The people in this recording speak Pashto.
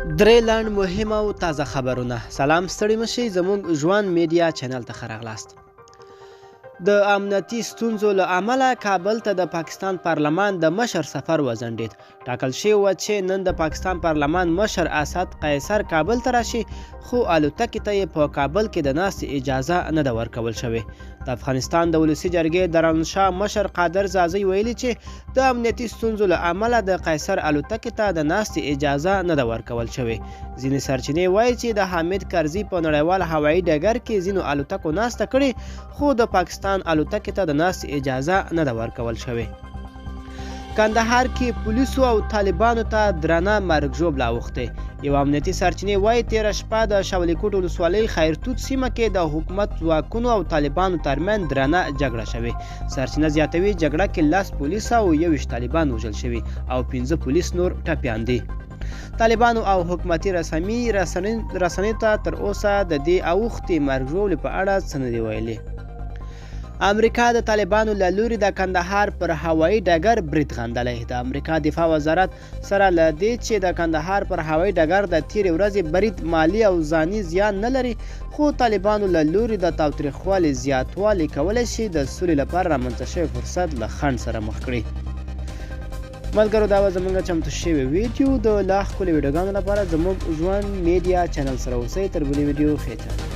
درې لنډ مهم او تازه خبرونه. سلام، ستړي مشئ، زموږ ژوند میډیا چینل ته ښه راغلاست. د امنیتي ستونزو له امله کابل ته د پاکستان پارلمان د مشر سفر وځنډید. ټاکل شوی و چې نن د پاکستان پارلمان مشر اسد قیصر کابل ته راشي، خو الوتکې ته یې په کابل کې د ناستې اجازه نه ده ورکول شوې. د افغانستان د ولسي جرګې د روڼشاه مشر قادر زازی ویلي چې د امنیتي ستونزو له امله د قیصر الوتکې ته د ناستې اجازه نه ده ورکول شوې. ځینې سرچینې وایي چې د حامد کرزي په نړیوال هوایي ډګر کې ځینو الوتکو ناسته کړې، خو د پاکستان الوتکې ته د ناستې اجازه نه ده ورکول شوې. کندهار کې پولیسو او طالبانو ته درنه مرګ ژوبله اوښتې. یو امنیتي سرچینې وایي تېره شپه د شولي کوټ ولسوالۍ خیرتوت سیمه کې د حکومت ځواکونو او طالبانو ترمنځ درنه جګړه شوې. سرچینه زیاتوي جګړه کې 10 پولیس او 21 طالبان وژل شوي او 15 پولیس نور ټپیان دي. طالبانو او حکومتي رسنیو ته تر اوسه د دې اوښتې مرګ ژوبلې په اړه څه نه دي ویلي. امریکا د طالبانو له لوري د کندهار پر هوایي ډګر برید غندلی. د امریکا دفاع وزارت سره له دې چې د کندهار پر هوایي ډګر د تېرې ورځې برید مالی او ځاني زیان نه لري، خو طالبانو له لوري د تاوتریخوالي زیاتوالی کولی شي د سولې لپاره رامنځته شوی فرصت له خنډ سره مخ کړي. ملګرو، دا وه زموږ چمتو شوې ویډیو. د لا ښکلې ویډیوګانو لپاره زموږ ژوند میډیا چینل سره اوسئ. تر بلې ویډیو ښې چاره.